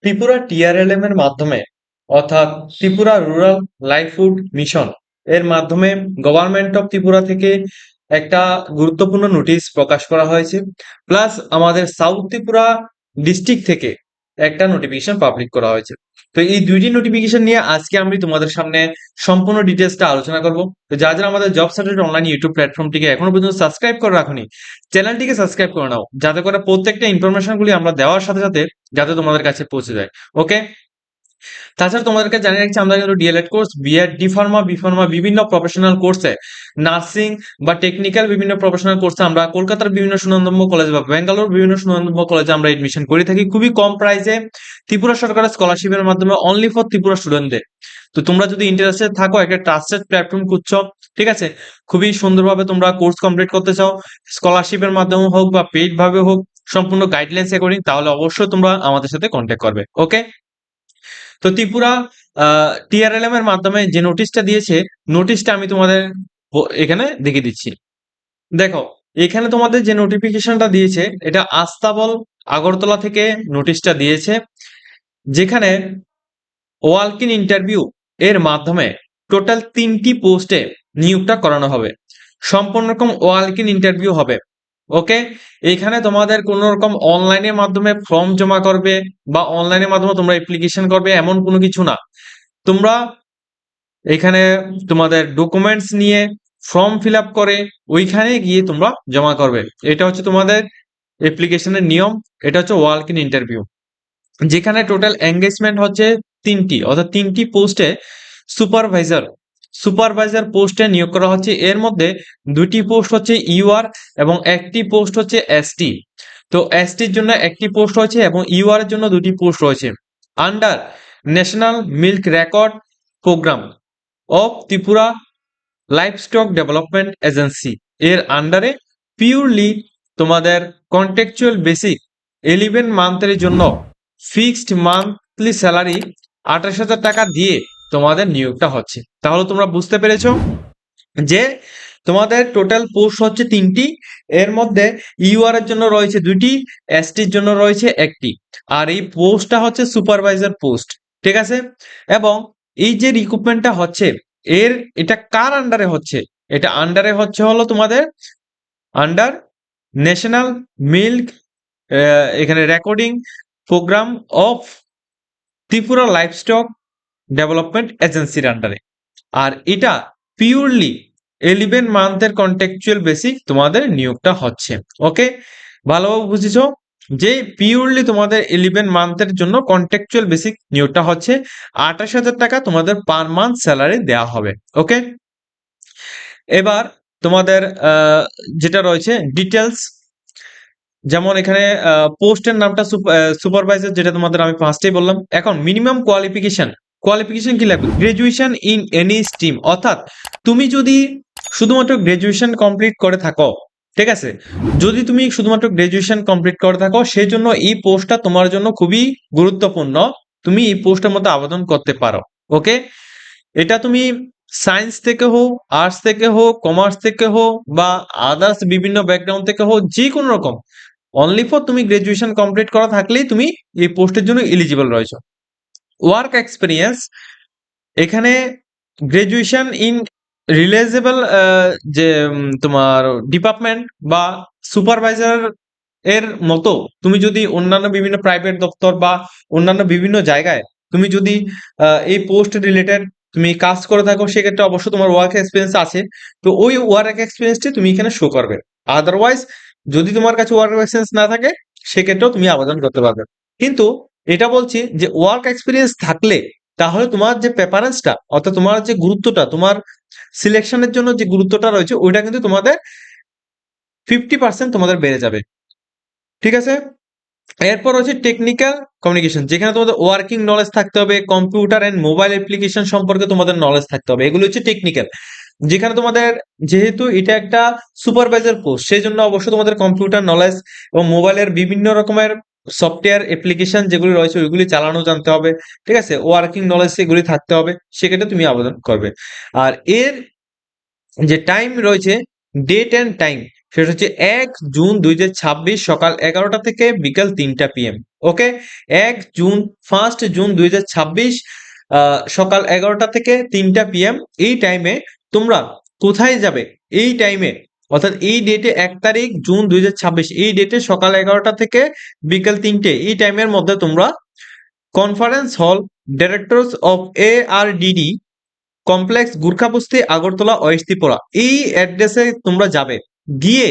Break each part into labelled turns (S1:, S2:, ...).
S1: Tripura TRLM এর মাধ্যমে অর্থাৎ ত্রিপুরা রুরাল লাইভলিহুড মিশন এর মাধ্যমে গভর্নমেন্ট অফ ত্রিপুরা থেকে একটা গুরুত্বপূর্ণ নোটিশ প্রকাশ করা হয়েছে। প্লাস আমাদের সাউথ ত্রিপুরা ডিস্ট্রিক্ট থেকে একটা নোটিফিকেশন পাবলিক করা হয়েছে। তো এই দুইটি নোটিফিকেশন নিয়ে আজকে আমি তোমাদের সামনে সম্পূর্ণ ডিটেলসটা আলোচনা করব। তো যারা আমাদের জব সার্টিফিকেট অনলাইন ইউটিউব প্ল্যাটফর্মটিকে এখনো পর্যন্ত সাবস্ক্রাইব করে রাখোনি, চ্যানেলটিকে সাবস্ক্রাইব করে নাও, যাতে করে প্রত্যেকটা ইনফরমেশনগুলি আমরা দেওয়ার সাথে সাথে যাতে তোমাদের কাছে পৌঁছে যায়। ওকে, তাছাড়া তোমাদেরকে জানিয়ে রাখছি আমরা কিন্তু DElEd course, BEd, D pharma, B pharma বিভিন্ন প্রফেশনাল কোর্সে, নার্সিং বা টেকনিক্যাল বিভিন্ন প্রফেশনাল কোর্সে আমরা কলকাতার বিভিন্ন সুনামধন্য কলেজ বা বেঙ্গালোর বিভিন্ন সুনামধন্য কলেজে আমরা এডমিশন করে থাকি খুবই কম প্রাইসে, ত্রিপুরা সরকারের স্কলারশিপের মাধ্যমে, অনলি ফর ত্রিপুরা স্টুডেন্টদের। তো তোমরা যদি ইন্টারেস্টেড থাকো, একটা ট্রাস্টেড প্ল্যাটফর্ম খুঁজছো, ঠিক আছে, খুবই সুন্দরভাবে তোমরা কোর্স কমপ্লিট করতে চাও, স্কলারশিপের মাধ্যমে হোক বা পেইড ভাবে হোক, সম্পূর্ণ গাইডলাইন্স অ্যাকর্ডিং, তাহলে অবশ্যই তোমরা আমাদের সাথে কন্ট্যাক্ট করবে। ওকে, তো ত্রিপুরা টিআরএলএম এর মাধ্যমে যে নোটিশটা দিয়েছে, নোটিশটা আমি তোমাদের এখানে দেখিয়ে দিচ্ছি। দেখো, এখানে তোমাদের যে নোটিফিকেশনটা দিয়েছে এটা আস্তাবল আগরতলা থেকে নোটিশটা দিয়েছে, যেখানে ওয়ালক ইন ইন্টারভিউ এর মাধ্যমে টোটাল 3টি পোস্টে নিয়োগটা করানো হবে। সম্পূর্ণ রকম ওয়ালক ইন ইন্টারভিউ হবে। ওকে, এখানে তোমাদের কোনো রকম অনলাইনের মাধ্যমে ফর্ম জমা করবে বা অনলাইনের মাধ্যমে তোমরা অ্যাপ্লিকেশন করবে এমন কোনো কিছু না। তোমরা এখানে তোমাদের ডকুমেন্টস নিয়ে ফর্ম ফিল আপ করে ওইখানে গিয়ে তোমরা জমা করবে। এটা হচ্ছে তোমাদের অ্যাপ্লিকেশনের নিয়ম। এটা হচ্ছে ওয়ালক ইন ইন্টারভিউ, যেখানে টোটাল এঙ্গেজমেন্ট হচ্ছে 3টি, অর্থাৎ 3টি পোস্টে সুপারভাইজার সুপারভাইজার পোস্টে নিয়োগ করা হচ্ছে। এর মধ্যে 2টি পোস্ট হচ্ছে ইউআর এবং একটি পোস্ট হচ্ছে এসটি। তো এসটির জন্য একটি পোস্ট রয়েছে এবং ইউআর এর জন্য 2টি পোস্ট রয়েছে। Under national milk record programme of Tripura livestock development agency এর আন্ডারে পিওরলি তোমাদের কন্ট্রাকচুয়াল বেসিক 11 মান্থের জন্য ফিক্সড মান্থলি স্যালারি 28,000 টাকা দিয়ে তোমাদের নিয়োগটা হচ্ছে। তাহলে তোমরা বুঝতে পেরেছো যে তোমাদের টোটাল পোস্ট হচ্ছে 3টি, এর মধ্যে ইউআর এর জন্য রয়েছে 2টি, এসটির জন্য রয়েছে একটি, আর এই পোস্টটা হচ্ছে সুপারভাইজার পোস্ট। ঠিক আছে, এবং এই যে রিক্রুটমেন্টটা হচ্ছে এটা কার আন্ডারে হচ্ছে? এটা আন্ডারে হচ্ছে হলো তোমাদের আন্ডার ন্যাশনাল মিল্ক এখানে recording programme of Tripura livestock development এজেন্সির আন্ডারে। আর এটা পিওরলি 11 মান্থের কন্ট্রাকচুয়াল বেসিক তোমাদের নিয়োগটা হচ্ছে। ওকে, ভালোভাবে বুঝেছো যে পিওরলি তোমাদের 11 মান্থের জন্য কন্ট্রাকচুয়াল বেসিক নিয়োগটা হচ্ছে, 28,000 টাকা তোমাদের পার মান্থ স্যালারি দেওয়া হবে। ওকে, এবার তোমাদের যেটা রয়েছে ডিটেলস, যেমন এখানে পোস্টের নামটা সুপারভাইজার, যেটা তোমাদের আমি ফার্স্টেই বললাম। এখন মিনিমাম কোয়ালিফিকেশন কি লাগবে? গ্রাজুয়েশন ইন এনি স্ট্রিম, অর্থাৎ তুমি যদি শুধুমাত্র গ্রাজুয়েশন কমপ্লিট করে থাকো, ঠিক আছে, যদি তুমি শুধুমাত্র গ্রাজুয়েশন কমপ্লিট করে থাকো, সেই জন্য এই পোস্টটা তোমার জন্য খুবই গুরুত্বপূর্ণ। তুমি এই পোস্টের মধ্যে আবেদন করতে পারো। ওকে, এটা তুমি সায়েন্স থেকে হোক, আর্টস থেকে হোক, কমার্স থেকে হোক বা আদার্স বিভিন্ন ব্যাকগ্রাউন্ড থেকে হোক, যে কোনো রকম, অনলি ফর তুমি গ্রাজুয়েশন কমপ্লিট করা থাকলেই তুমি এই পোস্টের জন্য এলিজিবল রয়েছে। ওয়ার্ক এক্সপিরিয়েন্স, এখানে গ্রাজুয়েশন ইন রিলেজেবল যে তোমার ডিপার্টমেন্ট বা সুপারভাইজার এর মতো, তুমি যদি অন্যান্য বিভিন্ন প্রাইভেট দপ্তর বা অন্যান্য বিভিন্ন জায়গায় তুমি যদি এই পোস্ট রিলেটেড তুমি কাজ করে থাকো, সেক্ষেত্রে অবশ্যই তোমার ওয়ার্ক এক্সপিরিয়েন্স আছে। তো ওই ওয়ার্ক এক্সপিরিয়েন্সটি তুমি এখানে শো করবে। আদারওয়াইজ যদি তোমার কাছে ওয়ার্ক এক্সপিরিয়েন্স না থাকে, সেক্ষেত্রেও তুমি আবেদন করতে পারবে। কিন্তু এটা বলছি যে ওয়ার্ক এক্সপিরিয়েন্স থাকলে তাহলে তোমার যে প্রেফারেন্সটা, অর্থাৎ তোমার যে গুরুত্বটা, তোমার সিলেকশনের জন্য যে গুরুত্বটা রয়েছে, ওইটা কিন্তু তোমাদের 50% তোমাদের বেড়ে যাবে। ঠিক আছে, এরপর হচ্ছে টেকনিক্যাল কমিউনিকেশন, যেখানে তোমাদের ওয়ার্কিং নলেজ থাকতে হবে, কম্পিউটার এন্ড মোবাইল অ্যাপ্লিকেশন সম্পর্কে তোমাদের নলেজ থাকতে হবে। এগুলো হচ্ছে টেকনিক্যাল, যেখানে তোমাদের যেহেতু এটা একটা সুপারভাইজার পোস্ট, সেই জন্য অবশ্যই তোমাদের কম্পিউটার নলেজ এবং মোবাইলের বিভিন্ন রকমের সফটওয়্যার অ্যাপ্লিকেশন যেগুলি রয়েছে ওইগুলি চালানো জানতে হবে। ঠিক আছে, ওয়ার্কিং নলেজ এগুলি থাকতে হবে, সেক্ষেত্রে তুমি আবেদন করবে। আর এর যে টাইম রয়েছে, ডেট অ্যান্ড টাইম, সেটা হচ্ছে 1 জুন 2026 সকাল 11টা থেকে বিকাল 3টা PM। ওকে, 1 জুন 1 জুন 2026 সকাল 11টা থেকে 3টা PM। এই টাইমে তোমরা কোথায় যাবে? এই টাইমে অর্থাৎ এই ডেটে 1 তারিখ জুন 2026 এই ডেটে সকাল 11টা থেকে বিকাল 3টে এই টাইমের মধ্যে তোমরা conference hall directors of ARDD complex Gurkhabasti Agartala west Tripura এই অ্যাড্রেসে তোমরা যাবে। গিয়ে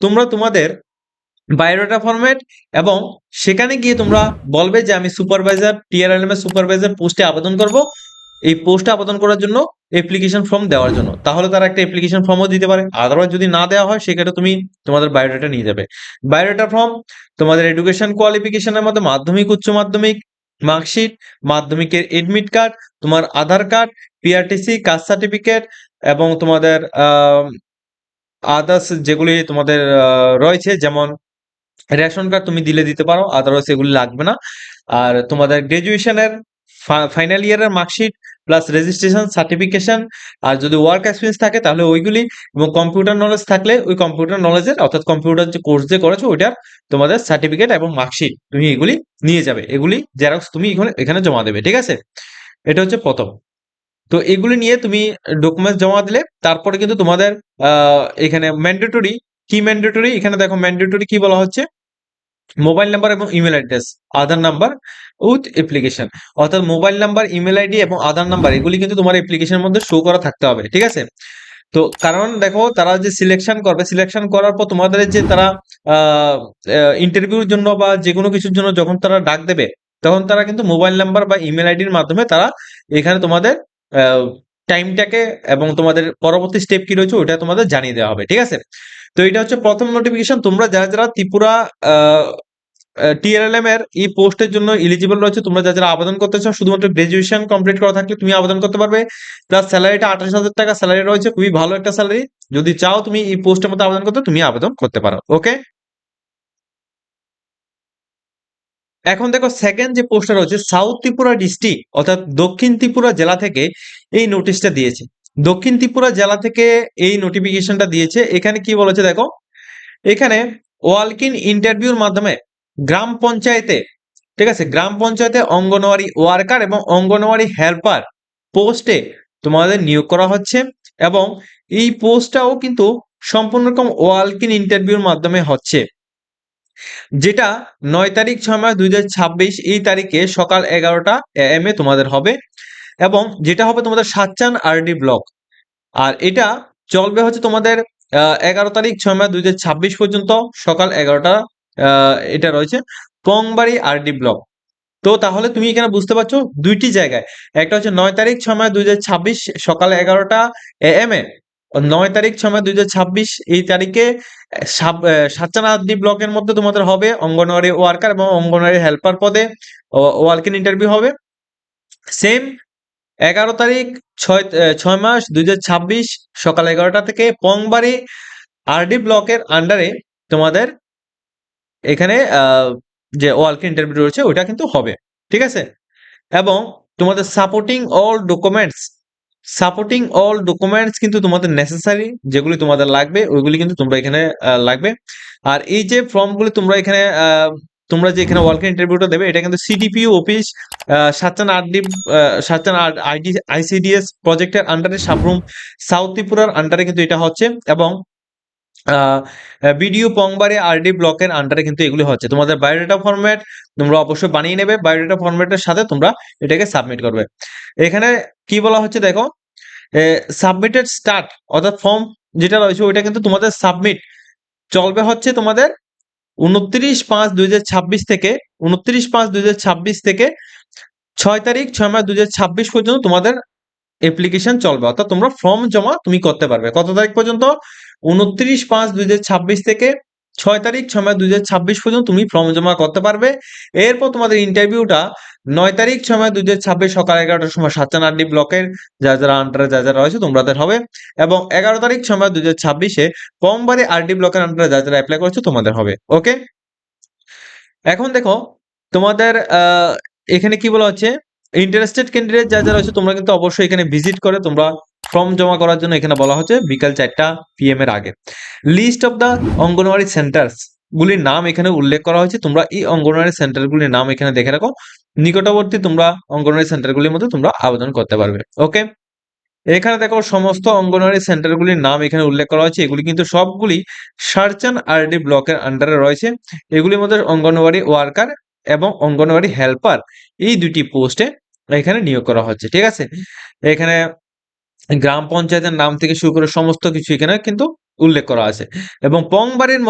S1: তোমরা তোমাদের বায়োডাটা ফরম্যাট এবং সেখানে গিয়ে তোমরা বলবে যে আমি সুপারভাইজার TRLM এর সুপারভাইজার পোস্টে আবেদন করব। এই পোস্টে আবেদন করার জন্য অ্যাপ্লিকেশন ফর্ম দেওয়ার জন্য, তাহলে তারা একটা অ্যাপ্লিকেশন ফর্মও দিতে পারে। আদারওয়াইজ যদি না দেওয়া হয় সেক্ষেত্রে তুমি তোমাদের বায়োডাটা নিয়ে যাবে। বায়োডাটা ফর্ম, তোমাদের এডুকেশন কোয়ালিফিকেশনের মধ্যে মাধ্যমিক উচ্চ মাধ্যমিক মার্কশিট, মাধ্যমিকের এডমিট কার্ড, তোমার আধার কার্ড, PRTC কাস্ট সার্টিফিকেট এবং তোমাদের আদার্স যেগুলি তোমাদের রয়েছে, যেমন রেশন কার্ড তুমি দিলে দিতে পারো, আদারওয়াইজ এগুলি লাগবে না। আর তোমাদের গ্রাজুয়েশনের ফাইনাল ইয়ারের মার্কশিট প্লাস রেজিস্ট্রেশন সার্টিফিকেশন, আর যদি ওয়ার্ক এক্সপিরিয়েন্স থাকে তাহলে ওইগুলি, এবং কম্পিউটার নলেজ থাকলে ওই কম্পিউটার নলেজের অর্থাৎ কম্পিউটার যে কোর্স যে করেছো ওইটার তোমাদের সার্টিফিকেট এবং মার্কশিট তুমি এগুলি নিয়ে যাবে। এগুলি জেরক্স তুমি এখানে জমা দেবে, ঠিক আছে? এটা হচ্ছে প্রথম। তো এগুলি নিয়ে তুমি ডকুমেন্টস জমা দিলে তারপরে কিন্তু তোমাদের এখানে ম্যান্ডেটরি কি ম্যান্ডেটরি, এখানে দেখো ম্যান্ডেটরি কি বলা হচ্ছে, মোবাইল নাম্বার এবং email address, Aadhaar number with application. অর্থাৎ মোবাইল নাম্বার, ইমেল আইডি এবং আধার নাম্বার এগুলি কিন্তু তোমার অ্যাপ্লিকেশনের মধ্যে শো করা থাকতে হবে, ঠিক আছে? তো কারণ দেখো তারা যে সিলেকশন করবে, সিলেকশন করার পর তোমাদের যে তারা ইন্টারভিউর জন্য বা যে কোনো কিছুর জন্য যখন তারা ডাক দেবে, তখন তারা কিন্তু মোবাইল নাম্বার বা ইমেল আইডির মাধ্যমে তারা এখানে তোমাদের টাইমটাকে এবং তোমাদের পরবর্তী স্টেপ কি রয়েছে ওটা তোমাদের জানিয়ে দেওয়া হবে, ঠিক আছে? তো এটা হচ্ছে প্রথম নোটিফিকেশন। তোমরা যারা যারা ত্রিপুরা TRLM এর এই পোস্টের জন্য এলিজিবল রয়েছে, তোমরা যারা যারা আবেদন করতে চাও, শুধুমাত্র গ্রাজুয়েশন কমপ্লিট করা থাকলে তুমি আবেদন করতে পারবে। প্লাস স্যালারিটা 28,000 টাকা স্যালারি রয়েছে, খুবই ভালো একটা স্যালারি। যদি চাও তুমি এই পোস্টের মধ্যে আবেদন করতে, তুমি আবেদন করতে পারো। ওকে, এখন দেখো সেকেন্ড যে পোস্টটা রয়েছে সাউথ ত্রিপুরা ডিস্ট্রিক্ট অর্থাৎ দক্ষিণ ত্রিপুরা জেলা থেকে এই নোটিশটা দিয়েছে। দক্ষিণ ত্রিপুরা জেলা থেকে এই নোটিফিকেশনটা দিয়েছে। এখানে কি বলেছে দেখো, এখানে ওয়ালক ইন ইন্টারভিউর মাধ্যমে গ্রাম পঞ্চায়েতে, ঠিক আছে, গ্রাম পঞ্চায়েতে অঙ্গনওয়াড়ি ওয়ার্কার এবং অঙ্গনওয়াড়ি হেল্পার পোস্টে তোমাদের নিয়োগ করা হচ্ছে। এবং এই পোস্টটাও কিন্তু সম্পূর্ণ রকম ওয়ালক ইন ইন্টারভিউর মাধ্যমে হচ্ছে, যেটা 9 তারিখ 6 মাস 2026 এই তারিখে সকাল 11টা AM এ তোমাদের হবে। এবং যেটা হবে তোমাদের সাতচান RD ব্লক। আর এটা চলবে হচ্ছে তোমাদের 11 তারিখ 6 মাস 2026 পর্যন্ত সকাল 11টা এটা রয়েছে পংবাড়ি RD ব্লক। তো তাহলে তুমি এখানে বুঝতে পারছো দুইটি জায়গায়, একটা হচ্ছে 9 তারিখ 6 মাস 2026 সকাল 11টা AM এ, 9 তারিখ 6 মাস 2026 এই তারিখে সাতচানা RD ব্লকের মধ্যে তোমাদের হবে অঙ্গনওয়াড়ি ওয়ার্কার এবং অঙ্গনওয়াড়ি হেল্পার পদে ওয়ার্ক ইন ইন্টারভিউ হবে। সেম 11 তারিখ 6 মাস 2026 সকাল 11টা থেকে পংবাড়ি RD ব্লকের আন্ডারে তোমাদের এখানে যে ওয়ার্ক ইন্টারভিউ রয়েছে ওটা কিন্তু হবে, ঠিক আছে? এবং তোমাদের সাপোর্টিং অল ডকুমেন্টস কিন্তু তোমাদের নেসেসারি, যেগুলি তোমাদের লাগবে ওইগুলি কিন্তু তোমরা এখানে লাগবে। আর এই যে ফর্মগুলি তোমরা এখানে তোমরা যে এখানে ওয়ার্ক ইন্টারভিউটা দেবে এটা কিন্তু CDPO অফিস সাতচান ICDS প্রজেক্টের আন্ডারে সাবরুম সাউথ ত্রিপুরার আন্ডারে কিন্তু এটা হচ্ছে। এবং BDO পংবাড়ি RD ব্লকের আন্ডারে কিন্তু এগুলি হচ্ছে। তোমাদের বায়োডাটা ফরম্যাট তোমরা অবশ্যই বানিয়ে নেবে, বায়োডাটা ফরম্যাটের সাথে তোমরা এটাকে সাবমিট করবে। এখানে কি বলা হচ্ছে দেখো, সাবমিটেড স্টার্ট অর্থাৎ ফর্ম যেটা রয়েছে ওইটা কিন্তু তোমাদের সাবমিট চলবে হচ্ছে তোমাদের 29/5/2026 থেকে 29/5/2026 থেকে 6 তারিখ 6 মাস 2026 পর্যন্ত তোমাদের অ্যাপ্লিকেশন চলবে। অর্থাৎ তোমরা ফর্ম জমা তুমি করতে পারবে কত তারিখ পর্যন্ত, 29/5/2026 থেকে 6 তারিখ 6 মাস 2026 পর্যন্ত তুমি ফর্ম জমা করতে পারবে। এরপর তোমাদের ইন্টারভিউটা 9 তারিখ 6 মাস 2026 সকাল 11টার সময় সাতচান RD ব্লকের যারা যারা আন্ডারে যারা যারা রয়েছে তোমাদের হবে। এবং 11 তারিখ 6 মাস 2026 পংবাড়ি RD ব্লকের আন্ডারে যারা যারা অ্যাপ্লাই করেছে তোমাদের হবে। ওকে, এখন দেখো তোমাদের এখানে কি বলা হচ্ছে, ইন্টারেস্টেড ক্যান্ডিডেট যারা যারা আছে তোমরা কিন্তু অবশ্যই এখানে ভিজিট করে তোমরা ফর্ম জমা করার জন্য এখানে বলা হচ্ছে বিকাল 4টা PM এর আগে। List of the anganwadi centres গুলির নাম এখানে উল্লেখ করা হয়েছে। তোমরা এই অঙ্গনওয়াড়ি সেন্টারগুলির নাম এখানে দেখে রাখো। নিকটবর্তী তোমরা অঙ্গনওয়াড়ি সেন্টারগুলির মধ্যে তোমরা আবেদন করতে পারবে। ওকে, এখানে দেখো সমস্ত অঙ্গনওয়াড়ি সেন্টারগুলির নাম এখানে উল্লেখ করা হয়েছে। এগুলি কিন্তু সবগুলি সার্চান আরডি ব্লকের আন্ডারে রয়েছে। এগুলির মধ্যে অঙ্গনওয়াড়ি ওয়ার্কার এবং অঙ্গনওয়াড়ি হেল্পার এই দুটি পোস্টে এখানে নিয়োগ করা হচ্ছে। ঠিক আছে, এখানে গ্রাম পঞ্চায়েতের নাম থেকে শুরু করে সমস্ত কিছু এখানে কিন্তু উল্লেখ করা আছে। এবং পংবারের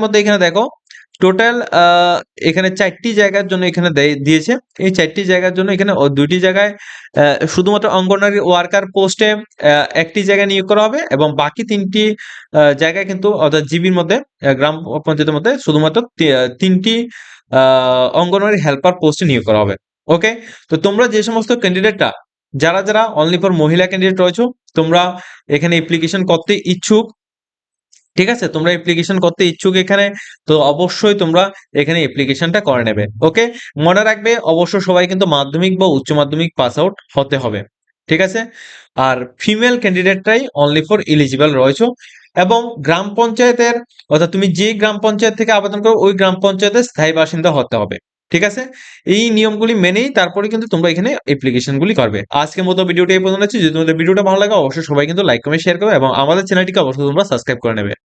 S1: মধ্যে এখানে দেখো টোটাল এখানে 4টি জায়গার জন্য এখানে দিয়েছে। এই 4টি জায়গার জন্য এখানে 2টি জায়গায় শুধুমাত্র অঙ্গনওয়াড়ি ওয়ার্কার পোস্টে 1টি জায়গায় নিয়োগ করা হবে এবং বাকি 3টি জায়গায় কিন্তু অর্থাৎ জিবির মধ্যে গ্রাম পঞ্চায়েতের মধ্যে শুধুমাত্র 3টি অঙ্গনওয়াড়ি হেল্পার পোস্টে নিয়োগ করা হবে। ওকে, তো তোমরা যে সমস্ত ক্যান্ডিডেটরা যারা অনলি ফর মহিলা ক্যান্ডিডেট রয়েছো, তোমরা এখানে অ্যাপ্লিকেশন করতে ইচ্ছুক, ঠিক আছে, তোমরা অ্যাপ্লিকেশন করতে ইচ্ছুক এখানে, তো অবশ্যই তোমরা এখানে অ্যাপ্লিকেশনটা করে নেবে। ওকে, মনে রাখবে অবশ্য সবাই কিন্তু মাধ্যমিক বা উচ্চ মাধ্যমিক পাস আউট হতে হবে। ঠিক আছে, আর ফিমেল ক্যান্ডিডেটরাই অনলি ফর এলিজিবল রয়েছে। এবং গ্রাম পঞ্চায়েতের অর্থাৎ তুমি যে গ্রাম পঞ্চায়েত থেকে আবেদন করো ওই গ্রাম পঞ্চায়েতের স্থায়ী বাসিন্দা হতে হবে। ঠিক আছে, এই নিয়মগুলি মেনেই তারপরে কিন্তু তোমরা এখানে অ্যাপ্লিকেশনগুলি করবে। আজকের মতো ভিডিওটা এই পর্যন্ত আছে। যদি তোমাদের ভিডিওটা ভালো লাগে অবশ্যই সবাই কিন্তু লাইক কমেন্ট শেয়ার করবে এবং আমাদের চ্যানেলটিকে অবশ্যই তোমরা সাবস্ক্রাইব করে নেবে।